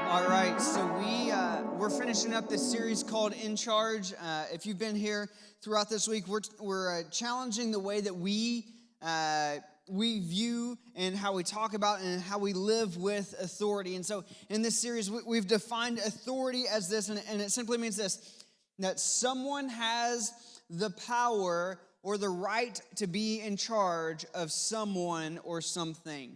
All right, so we're finishing up this series called In Charge. If you've been here throughout this week, we're challenging the way that we view and how we talk about and how we live with authority. And so in this series, we've defined authority as this, and it simply means this, that someone has the power or the right to be in charge of someone or something.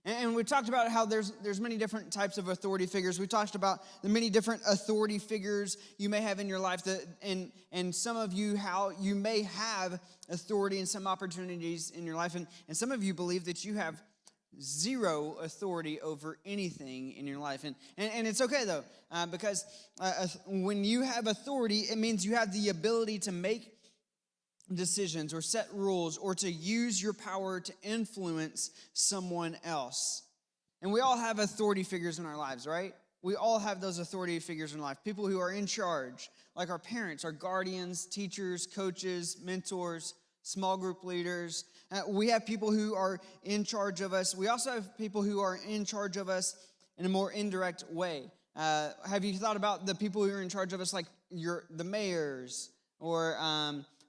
And we talked about how there's many different types of authority figures. We talked about the many different authority figures you may have in your life, and some of you, how you may have authority in some opportunities in your life, and some of you believe that you have zero authority over anything in your life. And it's okay, though, because when you have authority, it means you have the ability to make decisions or set rules or to use your power to influence someone else. And we all have authority figures in our lives, right? We all have those authority figures in life. People who are in charge, like our parents, our guardians, teachers, coaches, mentors, small group leaders. We have people who are in charge of us. We also have people who are in charge of us in a more indirect way. Have you thought about the people who are in charge of us, like the mayors or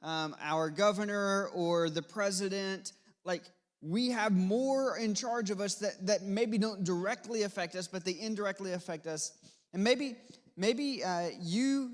our governor or the president? Like, we have more in charge of us that maybe don't directly affect us, but they indirectly affect us. And maybe you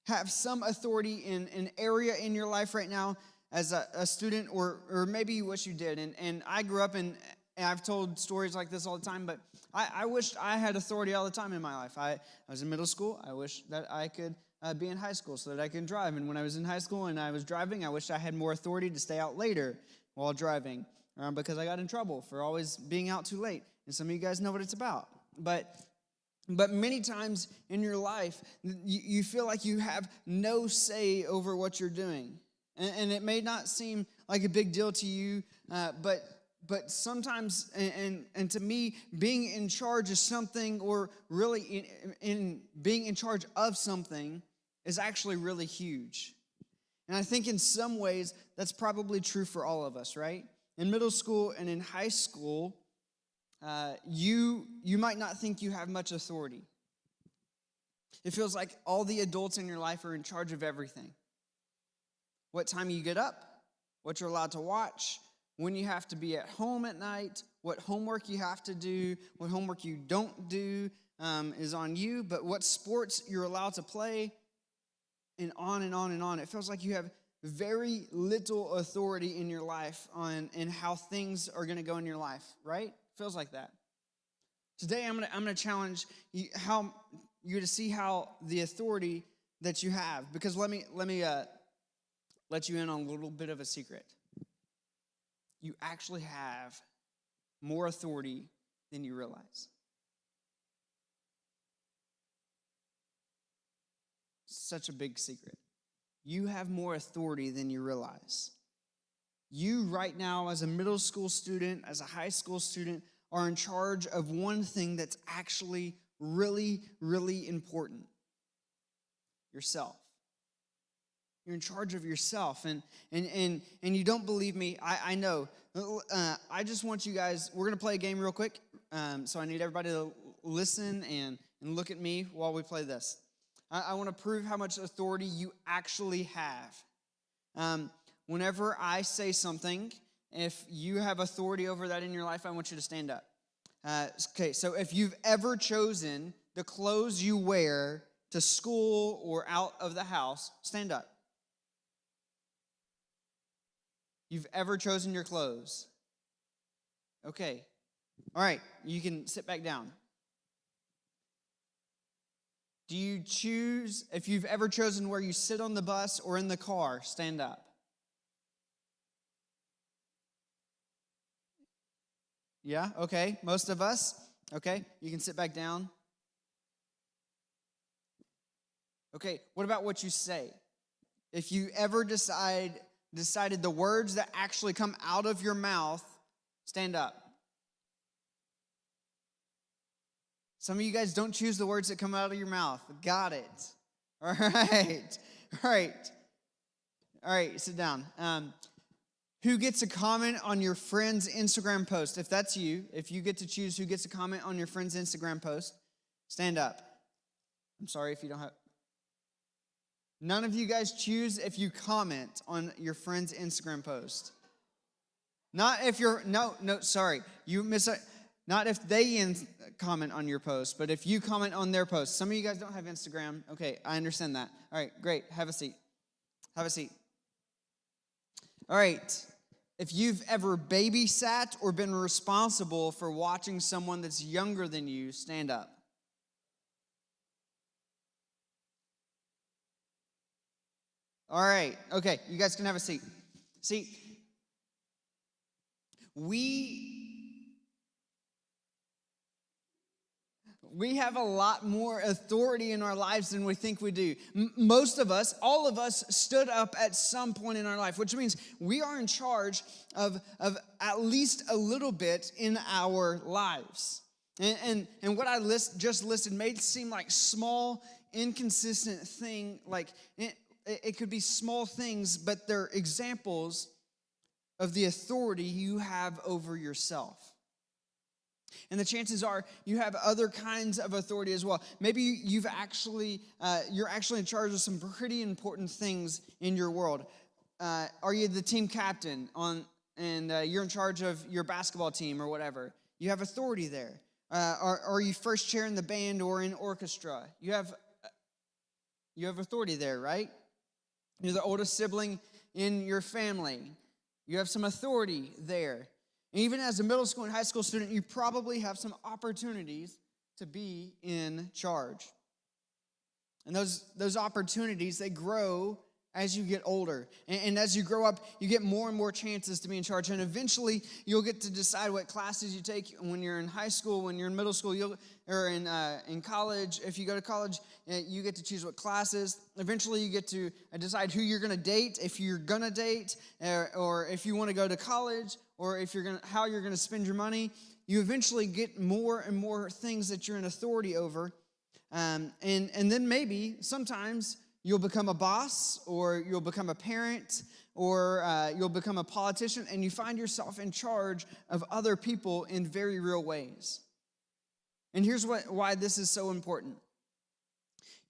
have some authority in an area in your life right now as a student, or maybe you wish you did. And I grew up and I've told stories like this all the time, but I wished I had authority all the time in my life. I was in middle school. I wish that I could be in high school so that I can drive. And when I was in high school and I was driving, I wish I had more authority to stay out later while driving because I got in trouble for always being out too late. And some of you guys know what it's about. But many times in your life, you feel like you have no say over what you're doing. And it may not seem like a big deal to you, but sometimes, and to me, being in charge of something, or really in being in charge of something, is actually really huge. And I think in some ways, that's probably true for all of us, right? In middle school and in high school, you might not think you have much authority. It feels like all the adults in your life are in charge of everything. What time you get up, what you're allowed to watch, when you have to be at home at night, what homework you have to do, what homework you don't do is on you, but what sports you're allowed to play, and on and on and on. It feels like you have very little authority in your life and how things are going to go in your life, right? Feels like that. Today I'm going to challenge you to see how the authority that you have, because let me let you in on a little bit of a secret. You actually have more authority than you realize. Such a big secret. You have more authority than you realize. You right now, as a middle school student, as a high school student, are in charge of one thing that's actually really, really important. Yourself. You're in charge of yourself. And you don't believe me, I know. I just want you guys, we're going to play a game real quick. So I need everybody to listen and look at me while we play this. I want to prove how much authority you actually have. Whenever I say something, if you have authority over that in your life, I want you to stand up. Okay, so if you've ever chosen the clothes you wear to school or out of the house, stand up. You've ever chosen your clothes? Okay. All right, you can sit back down. Do you choose, if you've ever chosen where you sit on the bus or in the car, stand up. Yeah, okay, most of us. Okay, you can sit back down. Okay, what about what you say? If you ever decided the words that actually come out of your mouth, stand up. Some of you guys don't choose the words that come out of your mouth. Got it. All right, sit down. Who gets a comment on your friend's Instagram post? If that's you, if you get to choose who gets a comment on your friend's Instagram post, stand up. I'm sorry if you don't have. None of you guys choose if you comment on your friend's Instagram post. Not if you're, no, sorry. Not if they comment on your post, but if you comment on their post. Some of you guys don't have Instagram. Okay, I understand that. All right, great. Have a seat. Have a seat. All right. If you've ever babysat or been responsible for watching someone that's younger than you, stand up. All right. Okay, you guys can have a seat. See, we have a lot more authority in our lives than we think we do. Most of us, all of us, stood up at some point in our life, which means we are in charge of at least a little bit in our lives. And what I just listed made it seem like small, inconsistent thing. Like it could be small things, but they're examples of the authority you have over yourself. And the chances are you have other kinds of authority as well. Maybe you're actually in charge of some pretty important things in your world. Are you the team captain and you're in charge of your basketball team or whatever? You have authority there. Are you first chair in the band or in orchestra? You have authority there, right? You're the oldest sibling in your family. You have some authority there. And even as a middle school and high school student, you probably have some opportunities to be in charge. And those opportunities, they grow as you get older. And as you grow up, you get more and more chances to be in charge. And eventually, you'll get to decide what classes you take when you're in high school, when you're in middle school, or in college. If you go to college, you get to choose what classes. Eventually, you get to decide who you're going to date, if you're going to date, or if you want to go to college, or how you're going to spend your money. You eventually get more and more things that you're in authority over. And then maybe, sometimes, you'll become a boss, or you'll become a parent, or you'll become a politician, and you find yourself in charge of other people in very real ways. And here's why this is so important.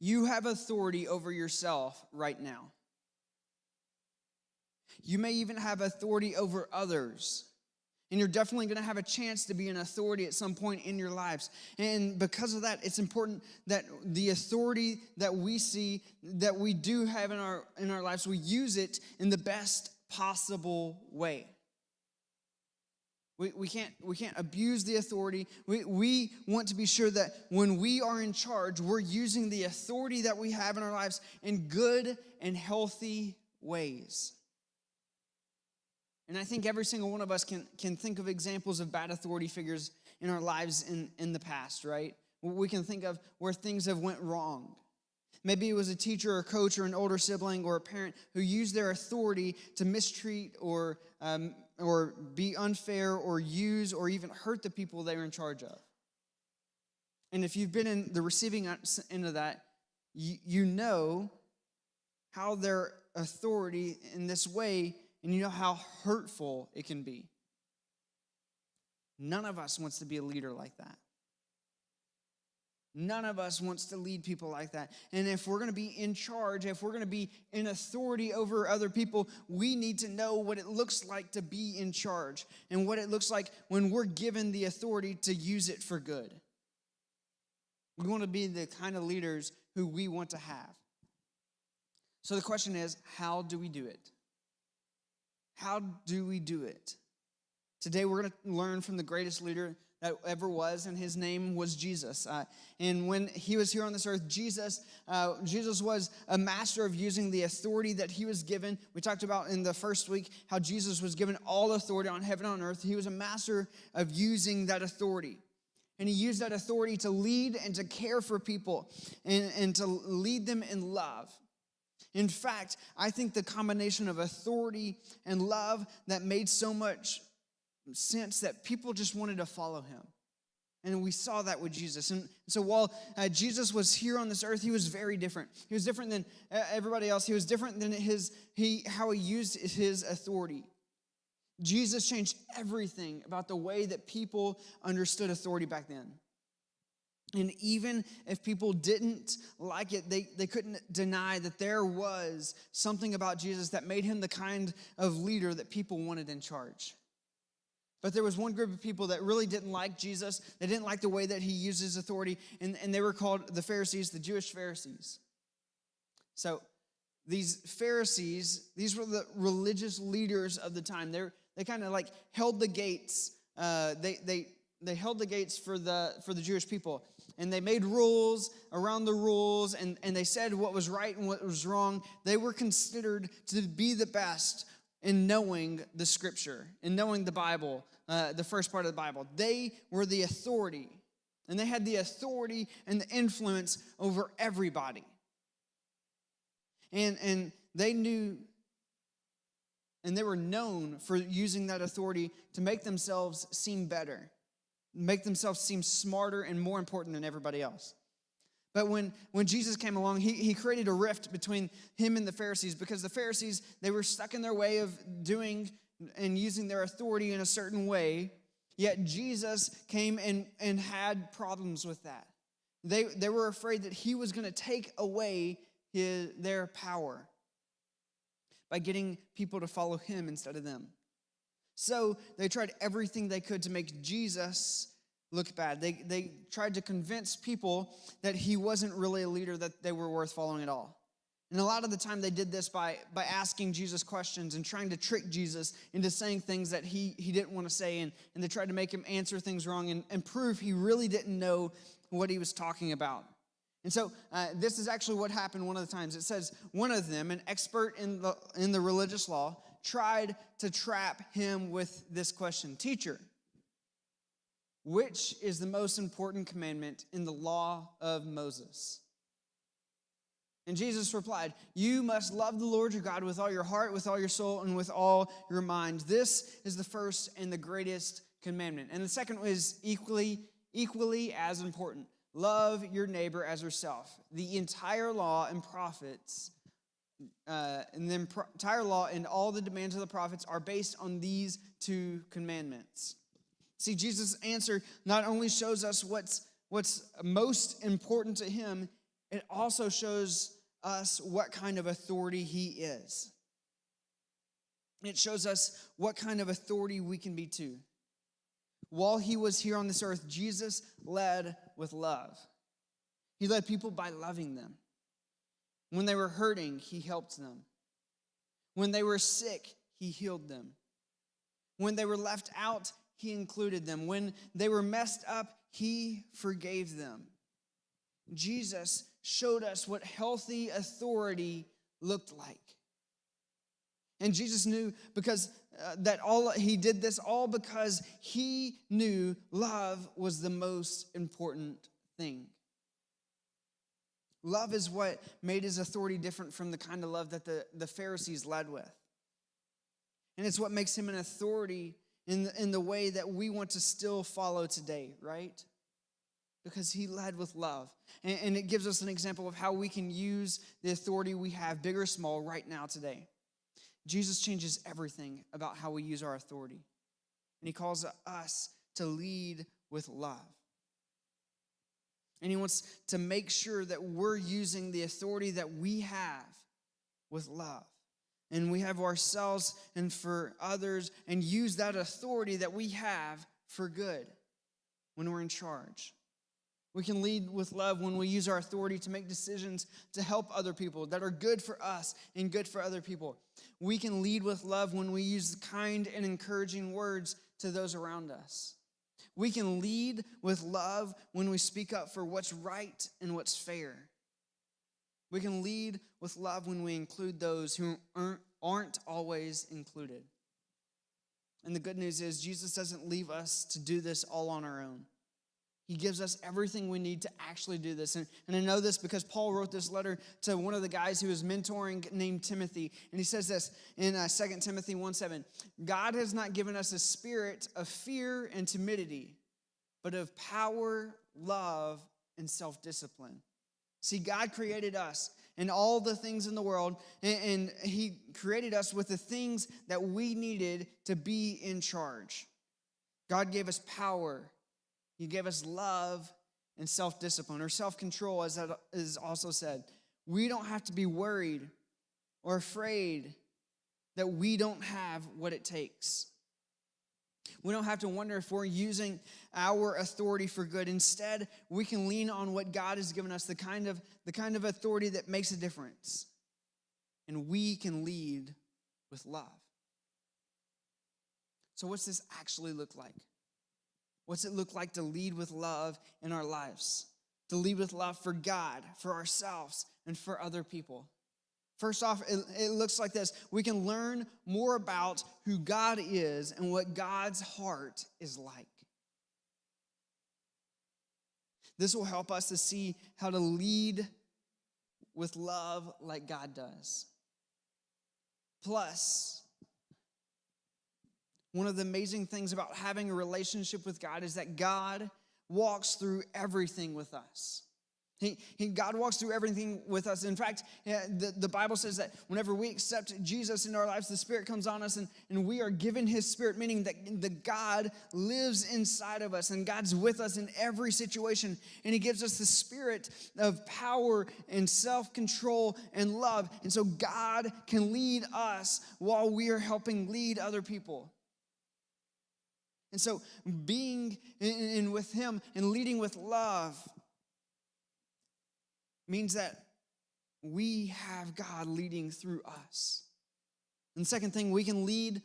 You have authority over yourself right now. You may even have authority over others. And you're definitely going to have a chance to be an authority at some point in your lives. And because of that, it's important that the authority that we see, that we do have in our lives, we use it in the best possible way. We can't abuse the authority. We want to be sure that when we are in charge, we're using the authority that we have in our lives in good and healthy ways. And I think every single one of us can think of examples of bad authority figures in our lives in the past, right? We can think of where things have went wrong. Maybe it was a teacher or a coach or an older sibling or a parent who used their authority to mistreat or be unfair or use or even hurt the people they were in charge of. And if you've been in the receiving end of that, you know how their authority in this way, and you know how hurtful it can be. None of us wants to be a leader like that. None of us wants to lead people like that. And if we're going to be in charge, if we're going to be in authority over other people, we need to know what it looks like to be in charge and what it looks like when we're given the authority to use it for good. We want to be the kind of leaders who we want to have. So the question is, how do we do it? How do we do it? Today we're going to learn from the greatest leader that ever was, and his name was Jesus. And when he was here on this earth, Jesus was a master of using the authority that he was given. We talked about in the first week how Jesus was given all authority on heaven and on earth. He was a master of using that authority. And he used that authority to lead and to care for people and to lead them in love. In fact, I think the combination of authority and love that made so much sense that people just wanted to follow him. And we saw that with Jesus. And so while Jesus was here on this earth, he was very different. He was different than everybody else. He was different than how he used his authority. Jesus changed everything about the way that people understood authority back then. And even if people didn't like it, they couldn't deny that there was something about Jesus that made him the kind of leader that people wanted in charge. But there was one group of people that really didn't like Jesus. They didn't like the way that he used his authority, and they were called the Pharisees, the Jewish Pharisees. So these Pharisees, these were the religious leaders of the time. They kind of like held the gates. They held the gates for the Jewish people. And they made rules around the rules, and they said what was right and what was wrong. They were considered to be the best in knowing the Scripture, in knowing the Bible, the first part of the Bible. They were the authority, and they had the authority and the influence over everybody. And they knew, and they were known for using that authority to make themselves seem better, make themselves seem smarter and more important than everybody else. But when Jesus came along, he created a rift between him and the Pharisees, because the Pharisees, they were stuck in their way of doing and using their authority in a certain way, yet Jesus came and had problems with that. They were afraid that he was going to take away their power by getting people to follow him instead of them. So they tried everything they could to make Jesus look bad. They tried to convince people that he wasn't really a leader that they were worth following at all. And a lot of the time they did this by asking Jesus questions and trying to trick Jesus into saying things that he didn't want to say, and they tried to make him answer things wrong and prove he really didn't know what he was talking about. And so this is actually what happened one of the times. It says one of them, an expert in the religious law, tried to trap him with this question: "Teacher, which is the most important commandment in the law of Moses?" And Jesus replied, "You must love the Lord your God with all your heart, with all your soul, and with all your mind. This is the first and the greatest commandment. And the second is equally as important. Love your neighbor as yourself. The entire law and prophets, entire law and all the demands of the prophets are based on these two commandments." See, Jesus' answer not only shows us what's most important to him, it also shows us what kind of authority he is. It shows us what kind of authority we can be too. While he was here on this earth, Jesus led with love. He led people by loving them. When they were hurting, he helped them. When they were sick, he healed them. When they were left out, he included them. When they were messed up, he forgave them. Jesus showed us what healthy authority looked like. And Jesus knew because he did this all because he knew love was the most important thing. Love is what made his authority different from the kind of love that the Pharisees led with. And it's what makes him an authority in the way that we want to still follow today, right? Because he led with love. And it gives us an example of how we can use the authority we have, big or small, right now today. Jesus changes everything about how we use our authority. And he calls us to lead with love. And he wants to make sure that we're using the authority that we have with love. And we have ourselves and for others, and use that authority that we have for good when we're in charge. We can lead with love when we use our authority to make decisions to help other people that are good for us and good for other people. We can lead with love when we use kind and encouraging words to those around us. We can lead with love when we speak up for what's right and what's fair. We can lead with love when we include those who aren't always included. And the good news is Jesus doesn't leave us to do this all on our own. He gives us everything we need to actually do this. And I know this because Paul wrote this letter to one of the guys who was mentoring named Timothy. And he says this in 2 Timothy 1:7. God has not given us a spirit of fear and timidity, but of power, love, and self-discipline. See, God created us and all the things in the world, and he created us with the things that we needed to be in charge. God gave us power. He gave us love and self-discipline, or self-control, as that is also said. We don't have to be worried or afraid that we don't have what it takes. We don't have to wonder if we're using our authority for good. Instead, we can lean on what God has given us, the kind of authority that makes a difference. And we can lead with love. So what's this actually look like? What's it look like to lead with love in our lives? To lead with love for God, for ourselves, and for other people. First off, it looks like this. We can learn more about who God is and what God's heart is like. This will help us to see how to lead with love like God does. Plus, one of the amazing things about having a relationship with God is that God walks through everything with us. God walks through everything with us. In fact, the Bible says that whenever we accept Jesus into our lives, the Spirit comes on us and we are given His Spirit, meaning that the God lives inside of us and God's with us in every situation. And He gives us the spirit of power and self-control and love. And so God can lead us while we are helping lead other people. And so being in with Him and leading with love means that we have God leading through us. And the second thing, we can lead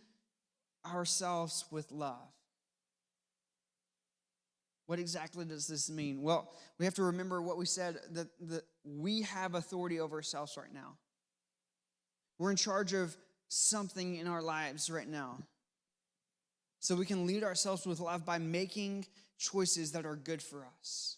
ourselves with love. What exactly does this mean? Well, we have to remember what we said, that we have authority over ourselves right now. We're in charge of something in our lives right now. So we can lead ourselves with love by making choices that are good for us.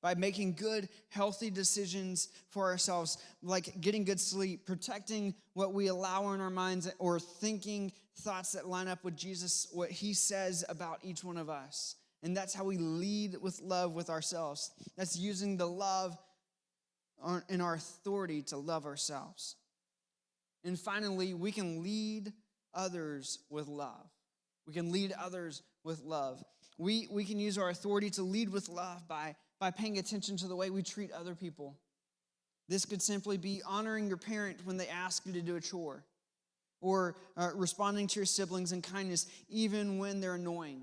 By making good, healthy decisions for ourselves, like getting good sleep, protecting what we allow in our minds, or thinking thoughts that line up with Jesus, what He says about each one of us. And that's how we lead with love with ourselves. That's using the love in our authority to love ourselves. And finally, we can lead others with love. We can lead others with love. We can use our authority to lead with love by paying attention to the way we treat other people. This could simply be honoring your parent when they ask you to do a chore, or responding to your siblings in kindness even when they're annoying.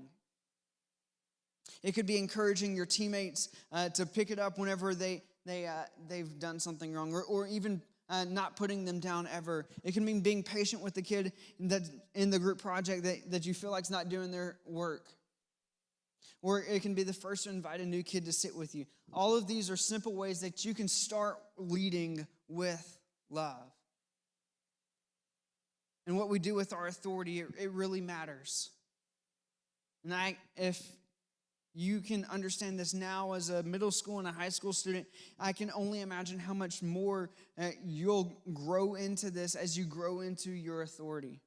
It could be encouraging your teammates to pick it up whenever they've done something wrong, or even not putting them down ever. It can mean being patient with the kid that's in the group project that you feel like's not doing their work. Or it can be the first to invite a new kid to sit with you. All of these are simple ways that you can start leading with love. And what we do with our authority, it really matters. And if you can understand this now as a middle school and a high school student, I can only imagine how much more you'll grow into this as you grow into your authority.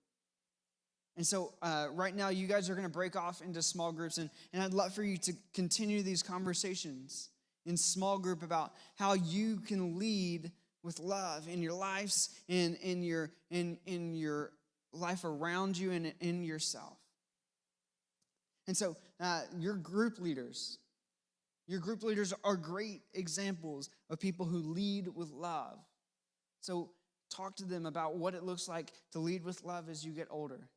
And so right now, you guys are going to break off into small groups, and I'd love for you to continue these conversations in small group about how you can lead with love in your lives, in your life around you, and in yourself. And so your group leaders are great examples of people who lead with love. So talk to them about what it looks like to lead with love as you get older.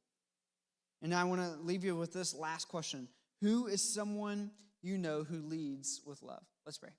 And I want to leave you with this last question. Who is someone you know who leads with love? Let's pray.